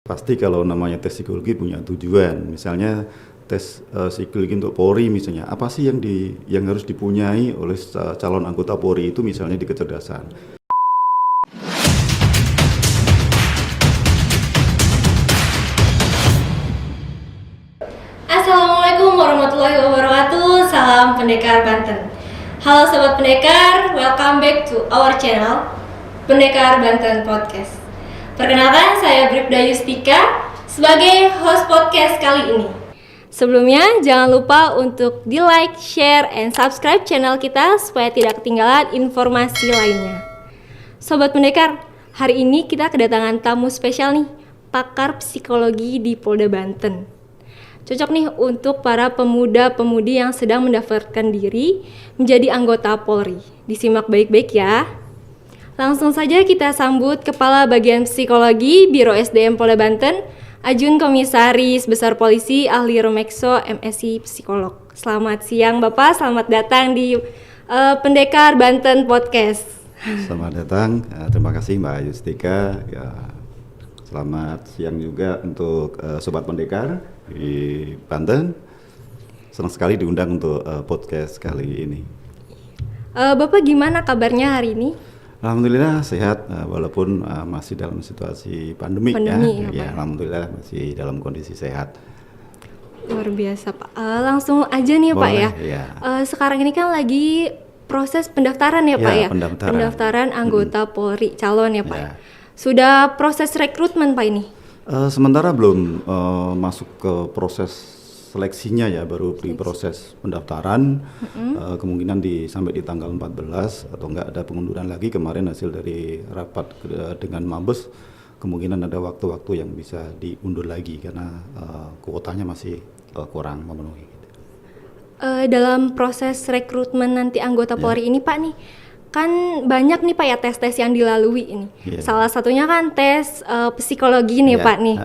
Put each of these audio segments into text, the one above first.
Pasti kalau namanya tes psikologi punya tujuan, misalnya tes psikologi untuk Polri misalnya, apa sih yang harus dipunyai oleh calon anggota Polri itu misalnya di kecerdasan. Assalamualaikum warahmatullahi wabarakatuh. Salam Pendekar Banten. Halo Sobat Pendekar, welcome back to our channel Pendekar Banten Podcast. Perkenalkan, saya Bribda Yustika sebagai host podcast kali ini. Sebelumnya, jangan lupa untuk di-like, share, and subscribe channel kita supaya tidak ketinggalan informasi lainnya. Sobat Pendekar, hari ini kita kedatangan tamu spesial nih, pakar psikologi di Polda Banten. Cocok nih untuk para pemuda-pemudi yang sedang mendaftarkan diri menjadi anggota Polri. Disimak baik-baik ya. Langsung saja kita sambut Kepala Bagian Psikologi Biro SDM Polda Banten, Ajun Komisaris Besar Polisi Ahli Romekso MSI Psikolog. Selamat siang Bapak, selamat datang di Pendekar Banten Podcast. Selamat datang, terima kasih Mbak Yustika. Ya, selamat siang juga untuk Sobat Pendekar di Banten. Senang sekali diundang untuk podcast kali ini. Bapak gimana kabarnya hari ini? Alhamdulillah sehat, walaupun masih dalam situasi pandemi ya. Ya, Alhamdulillah masih dalam kondisi sehat. Luar biasa Pak. Langsung aja nih Pak ya. Sekarang ini kan lagi proses pendaftaran ya Pak ya. Pendaftaran anggota Polri calon ya Pak. Ya. Sudah proses rekrutmen Pak ini? Sementara belum masuk ke proses seleksinya ya, baru di proses pendaftaran. Kemungkinan sampai di tanggal 14 atau enggak ada pengunduran lagi. Kemarin hasil dari rapat dengan Mabes, kemungkinan ada waktu-waktu yang bisa diundur lagi karena kuotanya masih kurang memenuhi. Dalam proses rekrutmen nanti anggota Polri ini Pak nih, kan banyak nih Pak ya tes-tes yang dilalui ini. Salah satunya kan tes psikologi nih Pak nih.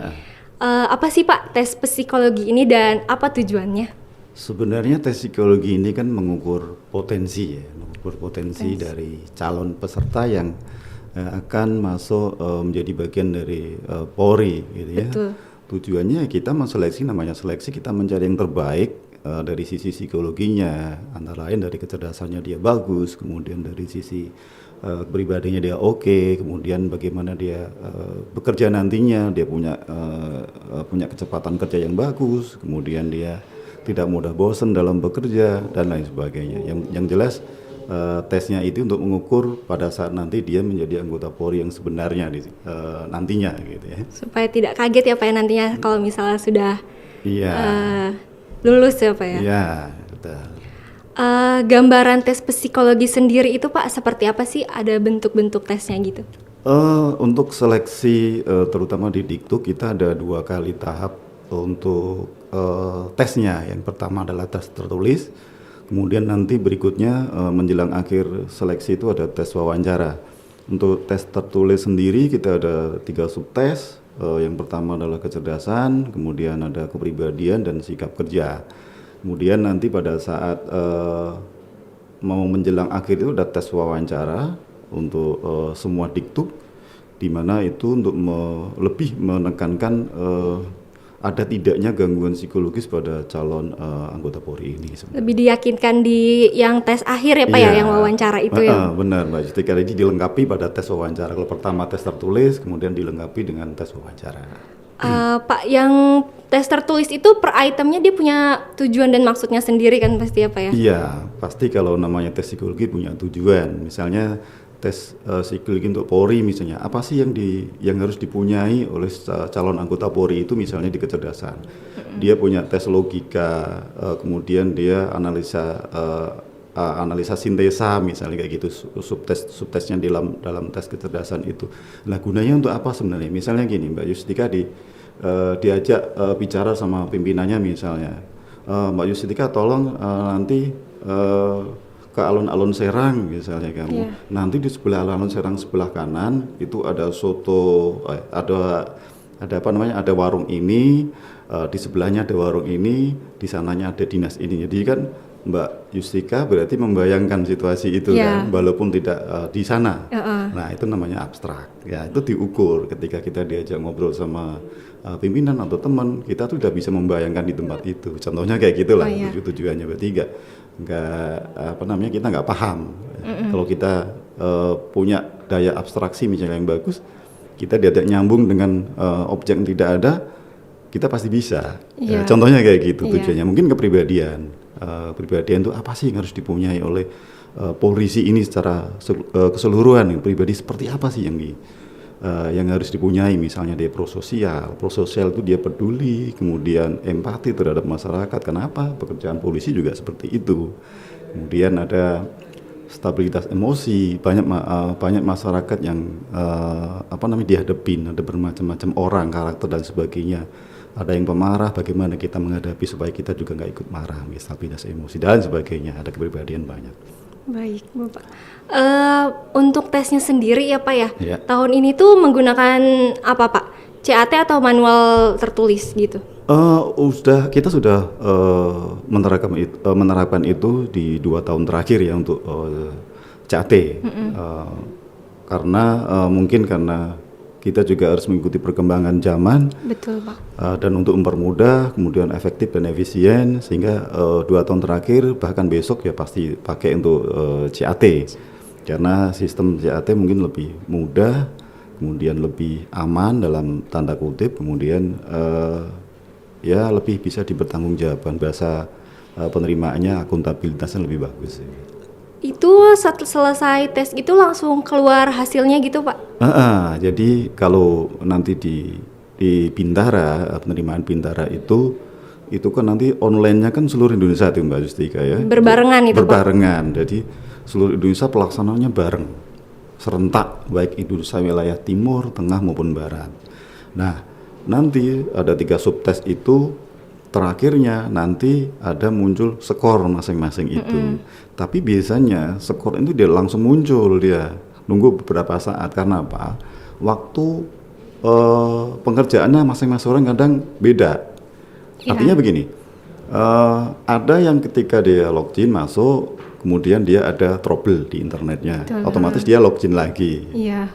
Apa sih Pak tes psikologi ini dan apa tujuannya? Sebenarnya tes psikologi ini kan mengukur potensi ya, mengukur potensi dari calon peserta yang akan masuk menjadi bagian dari Polri gitu ya. Betul. Tujuannya kita menseleksi, namanya seleksi, kita mencari yang terbaik dari sisi psikologinya, antara lain dari kecerdasannya dia bagus, kemudian dari sisi pribadinya dia oke, kemudian bagaimana dia bekerja nantinya, dia punya kecepatan kerja yang bagus, kemudian dia tidak mudah bosan dalam bekerja dan lain sebagainya. Yang jelas tesnya itu untuk mengukur pada saat nanti dia menjadi anggota Polri yang sebenarnya nantinya gitu ya. Supaya tidak kaget ya Pak ya nantinya kalau misalnya sudah lulus ya Pak ya. Iya, betul. Gambaran tes psikologi sendiri itu Pak seperti apa sih? Ada bentuk-bentuk tesnya gitu? Untuk seleksi terutama di Diktuk kita ada 2 kali tahap untuk tesnya. Yang pertama adalah tes tertulis, kemudian nanti berikutnya menjelang akhir seleksi itu ada tes wawancara. Untuk tes tertulis sendiri kita ada 3 subtes. Yang pertama adalah kecerdasan, kemudian ada kepribadian dan sikap kerja. Kemudian nanti pada saat mau menjelang akhir itu ada tes wawancara untuk semua Diktuk, di mana itu untuk lebih menekankan ada tidaknya gangguan psikologis pada calon anggota Polri ini. Lebih diyakinkan di yang tes akhir ya Pak ya, yang wawancara itu ya? Benar Mbak Justika, jadi dilengkapi pada tes wawancara. Kalau pertama tes tertulis, kemudian dilengkapi dengan tes wawancara. Pak, yang tes tertulis itu per itemnya dia punya tujuan dan maksudnya sendiri kan pasti ya Pak ya? Iya, pasti kalau namanya tes psikologi punya tujuan. Misalnya tes psikologi untuk Polri misalnya, apa sih yang harus dipunyai oleh calon anggota Polri itu misalnya di kecerdasan. Dia punya tes logika, kemudian dia analisa sintesa misalnya kayak gitu, subtesnya dalam tes kecerdasan itu. Nah, gunanya untuk apa sebenarnya? Misalnya gini Mbak Yustika diajak bicara sama pimpinannya misalnya, Mbak Yustika tolong nanti ke alun-alun Serang misalnya kamu. Nanti di sebelah alun-alun Serang sebelah kanan itu ada soto, ada apa namanya, ada warung ini, di sebelahnya ada warung ini, di sananya ada dinas ini. Jadi kan Mbak Yustika berarti membayangkan situasi itu kan, walaupun tidak di sana. Nah itu namanya abstrak. Ya itu diukur ketika kita diajak ngobrol sama pimpinan atau teman, kita tuh udah bisa membayangkan di tempat itu. Contohnya kayak gitulah tujuannya berarti kita nggak paham. Kalau kita punya daya abstraksi misalnya yang bagus, kita diajak nyambung dengan objek yang tidak ada, kita pasti bisa. Contohnya kayak gitu tujuannya. Mungkin kepribadian. Pribadian itu apa sih yang harus dipunyai oleh polisi ini secara keseluruhan, pribadi seperti apa sih yang harus dipunyai, misalnya dia prososial itu dia peduli, kemudian empati terhadap masyarakat. Kenapa pekerjaan polisi juga seperti itu. Kemudian ada stabilitas emosi, banyak masyarakat yang dihadapin, ada bermacam-macam orang, karakter dan sebagainya. Ada yang pemarah, bagaimana kita menghadapi supaya kita juga nggak ikut marah, stabilitas emosi dan sebagainya. Ada kepribadian banyak. Baik, Bapak. Untuk tesnya sendiri ya Pak ya. Tahun ini tuh menggunakan apa Pak? CAT atau manual tertulis gitu? Kita sudah menerapkan itu di 2 tahun terakhir ya untuk CAT. Karena mungkin karena kita juga harus mengikuti perkembangan zaman. Betul Pak. Dan untuk mempermudah, kemudian efektif dan efisien, sehingga 2 tahun terakhir bahkan besok ya pasti pakai untuk CAT. Karena sistem CAT mungkin lebih mudah, kemudian lebih aman dalam tanda kutip, kemudian lebih bisa dipertanggungjawabkan, bahasa penerimaannya, akuntabilitasnya lebih bagus. Itu selesai tes itu langsung keluar hasilnya gitu Pak? Jadi kalau nanti di Bintara, penerimaan Bintara itu kan nanti online-nya kan seluruh Indonesia itu Mbak Yustika ya. Berbarengan itu Berbarengan, Pak? Jadi seluruh Indonesia pelaksanaannya bareng, serentak, baik Indonesia wilayah timur, tengah maupun barat. Nah nanti ada 3 subtes itu, terakhirnya nanti ada muncul skor masing-masing itu. Tapi biasanya skor itu dia langsung muncul, dia nunggu beberapa saat. Karena apa? Waktu pengerjaannya masing-masing orang kadang beda. Artinya begini, ada yang ketika dia login masuk, kemudian dia ada trouble di internetnya, otomatis dia login lagi.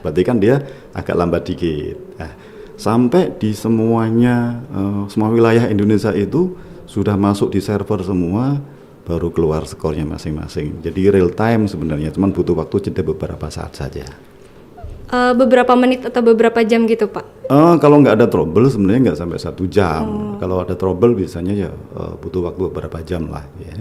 Berarti kan dia agak lambat dikit. Nah, sampai di semuanya, semua wilayah Indonesia itu sudah masuk di server semua, baru keluar skornya masing-masing. Jadi real time sebenarnya, cuman butuh waktu jeda beberapa saat saja. Beberapa menit atau beberapa jam gitu Pak? Kalau nggak ada trouble sebenarnya nggak sampai 1 jam. Kalau ada trouble biasanya ya butuh waktu beberapa jam lah. Ya.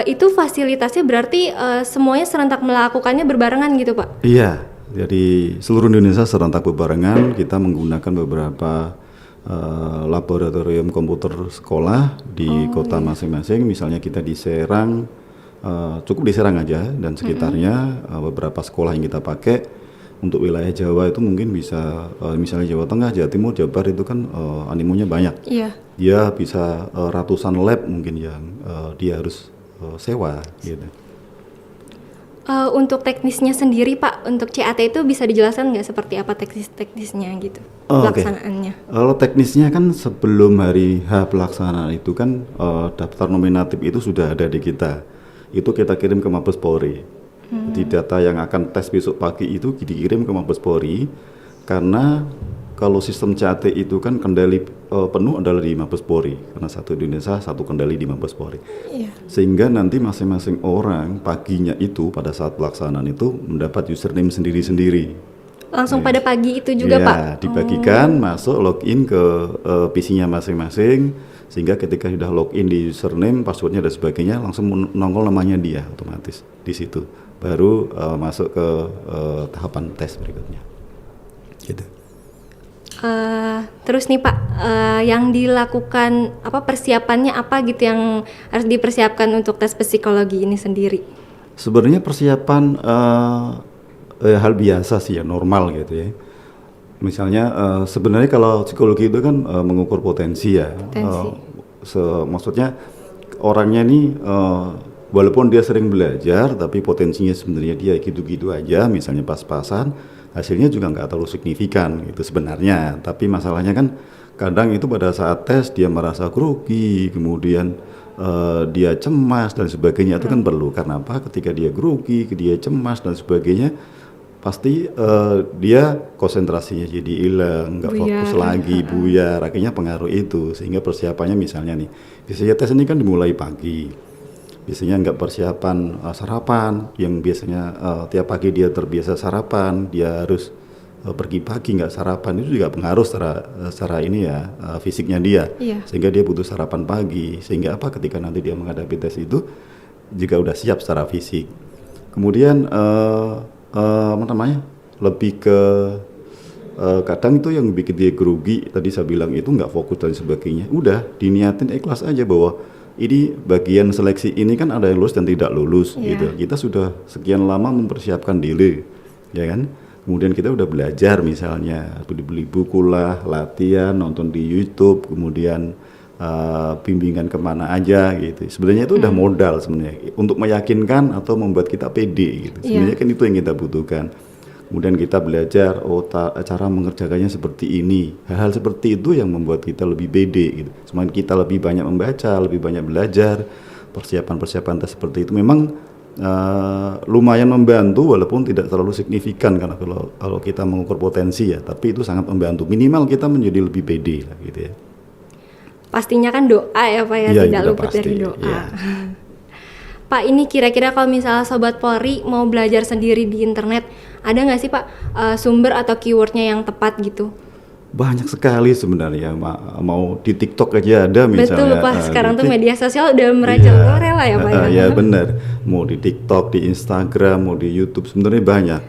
Itu fasilitasnya berarti semuanya serentak melakukannya berbarengan gitu Pak? Iya. Jadi seluruh Indonesia serentak berbarengan, kita menggunakan beberapa laboratorium komputer sekolah di kota masing-masing. Misalnya kita di Serang, cukup di Serang aja dan sekitarnya, beberapa sekolah yang kita pakai. Untuk wilayah Jawa itu mungkin bisa, misalnya Jawa Tengah, Jawa Timur, Jawa Barat itu kan animonya banyak. Dia bisa ratusan lab mungkin yang dia harus sewa gitu. Untuk teknisnya sendiri Pak, untuk CAT itu bisa dijelaskan nggak seperti apa teknisnya gitu, pelaksanaannya? Kalau teknisnya kan sebelum hari H pelaksanaan itu kan daftar nominatif itu sudah ada di kita. Itu kita kirim ke Mabes Polri. Jadi data yang akan tes besok pagi itu dikirim ke Mabes Polri, karena kalau sistem CAT itu kan kendali penuh adalah di Mabes Polri, karena satu Indonesia satu kendali di Mabes Polri. Sehingga nanti masing-masing orang paginya itu pada saat pelaksanaan itu mendapat username sendiri-sendiri. Langsung pada pagi itu juga Pak? Dibagikan, masuk login ke PC-nya masing-masing, sehingga ketika sudah login di username, passwordnya dan sebagainya, langsung nongol namanya dia otomatis di situ. Baru masuk ke tahapan tes berikutnya. Gitu. Terus nih Pak, yang dilakukan persiapannya apa gitu yang harus dipersiapkan untuk tes psikologi ini sendiri? Sebenarnya persiapan hal biasa sih ya, normal gitu ya. Misalnya sebenarnya kalau psikologi itu kan mengukur potensi ya. Maksudnya orangnya nih walaupun dia sering belajar, tapi potensinya sebenarnya dia gitu-gitu aja, misalnya pas-pasan, hasilnya juga nggak terlalu signifikan gitu sebenarnya. Tapi masalahnya kan kadang itu pada saat tes dia merasa grogi, kemudian dia cemas dan sebagainya. Itu kan perlu, karena apa? Ketika dia grogi, dia cemas dan sebagainya, pasti dia konsentrasinya jadi hilang, nggak fokus lagi, buyar. Akhirnya pengaruh itu, sehingga persiapannya misalnya nih, biasanya tes ini kan dimulai pagi, biasanya nggak persiapan sarapan, yang biasanya tiap pagi dia terbiasa sarapan, dia harus pergi pagi nggak sarapan, itu juga pengaruh secara ini ya, fisiknya dia, sehingga dia butuh sarapan pagi, sehingga apa, ketika nanti dia menghadapi tes itu juga udah siap secara fisik. Kemudian apa namanya, lebih ke kadang itu yang bikin dia grogi, tadi saya bilang itu nggak fokus dan sebagainya, udah diniatin ikhlas aja bahwa ini bagian seleksi ini kan ada yang lulus dan tidak lulus gitu. Kita sudah sekian lama mempersiapkan diri, ya kan, kemudian kita udah belajar, misalnya beli buku lah, latihan, nonton di YouTube, kemudian bimbingan kemana aja gitu. Sebenarnya itu udah modal sebenarnya untuk meyakinkan atau membuat kita pede gitu. Sebenarnya kan itu yang kita butuhkan. Kemudian kita belajar cara mengerjakannya seperti ini. Hal-hal seperti itu yang membuat kita lebih pede gitu. Semakin kita lebih banyak membaca, lebih banyak belajar, persiapan tes seperti itu memang lumayan membantu, walaupun tidak terlalu signifikan, karena kalau kita mengukur potensi ya, tapi itu sangat membantu. Minimal kita menjadi lebih pede lah gitu ya. Pastinya kan doa ya Pak ya, tidak luput dari doa. Ya. Pak, ini kira-kira kalau misalnya Sobat Polri mau belajar sendiri di internet, ada nggak sih Pak sumber atau keywordnya yang tepat gitu? Banyak sekali sebenarnya, mau di TikTok aja ada misalnya. Betul Pak, sekarang tuh media sosial udah merajalela ya Pak ya. Ya benar, mau di TikTok, di Instagram, mau di YouTube, sebenarnya banyak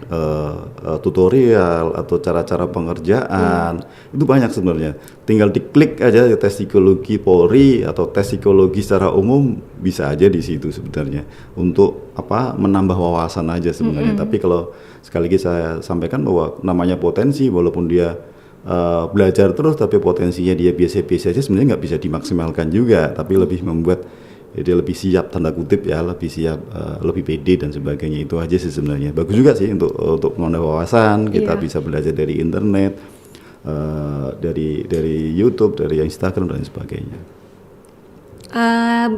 tutorial atau cara-cara pengerjaan, itu banyak sebenarnya. Tinggal diklik aja tes psikologi Polri atau tes psikologi secara umum, bisa aja di situ sebenarnya, untuk apa, menambah wawasan aja sebenarnya. Tapi kalau sekali lagi saya sampaikan bahwa namanya potensi, walaupun dia belajar terus tapi potensinya dia biasa-biasa aja, sebenarnya nggak bisa dimaksimalkan juga, tapi lebih membuat dia lebih siap, tanda kutip ya, lebih siap, lebih pede dan sebagainya. Itu aja sih sebenarnya. Bagus juga sih untuk menambah wawasan. Kita bisa belajar dari internet, dari YouTube, dari Instagram dan sebagainya.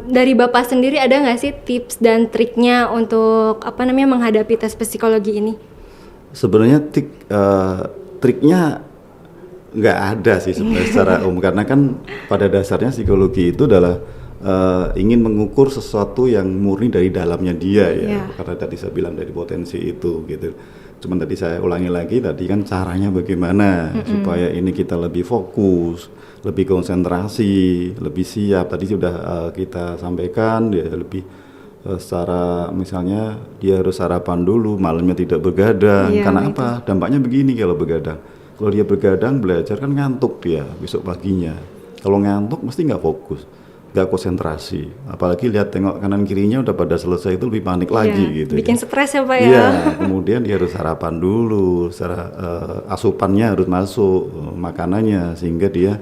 Dari Bapak sendiri ada nggak sih tips dan triknya untuk menghadapi tes psikologi ini? Sebenarnya triknya nggak ada sih sebenarnya secara umum, karena kan pada dasarnya psikologi itu adalah ingin mengukur sesuatu yang murni dari dalamnya dia ya. Karena tadi saya bilang dari potensi itu gitu. Cuman tadi saya ulangi lagi, tadi kan caranya bagaimana supaya ini kita lebih fokus, lebih konsentrasi, lebih siap. Tadi sudah kita sampaikan, dia lebih secara, misalnya dia harus sarapan dulu, malamnya tidak begadang. Karena apa? Dampaknya begini kalau begadang. Kalau dia begadang belajar kan ngantuk dia besok paginya. Kalau ngantuk mesti nggak fokus, nggak konsentrasi. Apalagi lihat tengok kanan kirinya udah pada selesai, itu lebih panik lagi gitu. Bikin stres ya Pak ya. Iya, kemudian dia harus sarapan dulu, secara asupannya harus masuk, makanannya, sehingga dia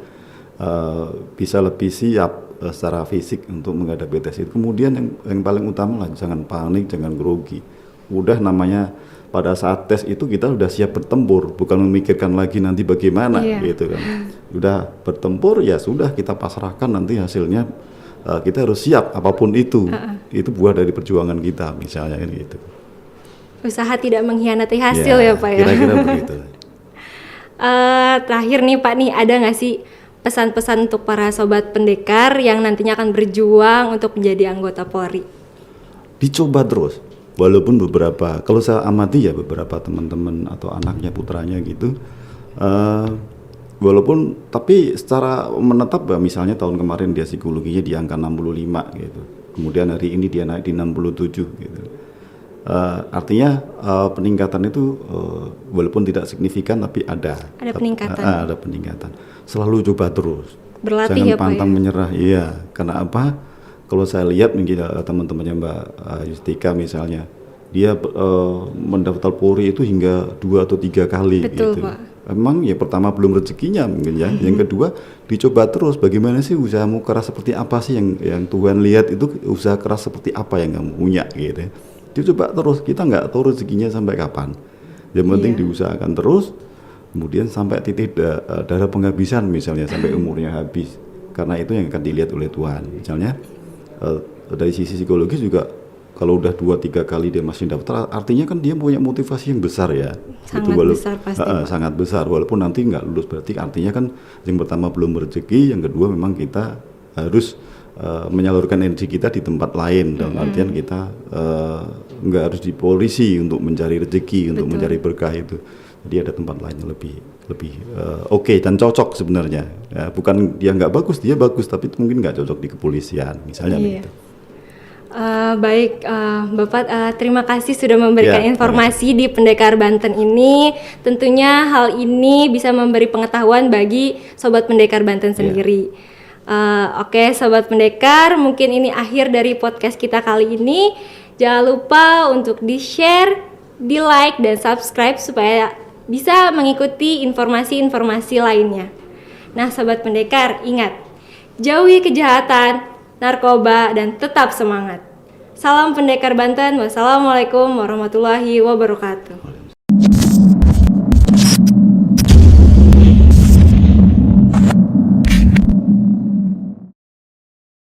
bisa lebih siap secara fisik untuk menghadapi tes itu. Kemudian yang paling utama lah, jangan panik, jangan grogi. Udah namanya pada saat tes itu kita udah siap bertempur, bukan memikirkan lagi nanti bagaimana gitu kan. Udah bertempur ya sudah, kita pasrahkan nanti hasilnya. Kita harus siap apapun itu. Itu buah dari perjuangan kita misalnya kan gitu. Usaha tidak mengkhianati hasil ya Pak ya. Kira-kira begitu. Terakhir nih Pak nih, ada nggak sih pesan-pesan untuk para sobat pendekar yang nantinya akan berjuang untuk menjadi anggota Polri? Dicoba terus. Walaupun beberapa, kalau saya amati ya beberapa teman-teman atau anaknya, putranya gitu, walaupun tapi secara menetap ya, misalnya tahun kemarin dia psikologinya di angka 65 gitu, kemudian hari ini dia naik di 67 gitu. Artinya peningkatan itu walaupun tidak signifikan tapi ada peningkatan. Ada peningkatan. Selalu coba terus. Berlatih jangan ya Pak pantang ya? menyerah. Iya, karena apa? Kalau saya lihat mungkin teman-temannya Mbak Yustika misalnya, dia mendaftar Polri itu hingga 2 atau 3 kali. Betul, gitu. Pak. Emang ya pertama belum rezekinya mungkin ya. Yang kedua dicoba terus, bagaimana sih usahamu keras seperti apa sih yang Tuhan lihat itu, usaha keras seperti apa yang kamu punya gitu. Dicoba terus, kita nggak tahu rezekinya sampai kapan. Yang penting diusahakan terus. kemudian sampai titik darah penghabisan misalnya sampai umurnya habis, karena itu yang akan dilihat oleh Tuhan. Misalnya dari sisi psikologis juga, kalau udah 2-3 kali dia masih daftar, artinya kan dia punya motivasi yang besar ya. Sangat besar pasti. Sangat besar, walaupun nanti nggak lulus, berarti artinya kan yang pertama belum rezeki, yang kedua memang kita harus menyalurkan energi kita di tempat lain. Dalam artian kita nggak harus di polisi untuk mencari rezeki, untuk mencari berkah itu. Jadi ada tempat lain yang lebih oke dan cocok sebenarnya. Ya, bukan dia nggak bagus, dia bagus, tapi mungkin nggak cocok di kepolisian misalnya begitu. Baik, Bapak, terima kasih sudah memberikan informasi di Pendekar Banten ini. Tentunya hal ini bisa memberi pengetahuan bagi Sobat Pendekar Banten sendiri. Oke, Sobat Pendekar, mungkin ini akhir dari podcast kita kali ini. Jangan lupa untuk di-share, di-like, dan subscribe supaya bisa mengikuti informasi-informasi lainnya. Nah, Sobat Pendekar, ingat, jauhi kejahatan, narkoba, dan tetap semangat. Salam Pendekar Banten. Wassalamualaikum warahmatullahi wabarakatuh.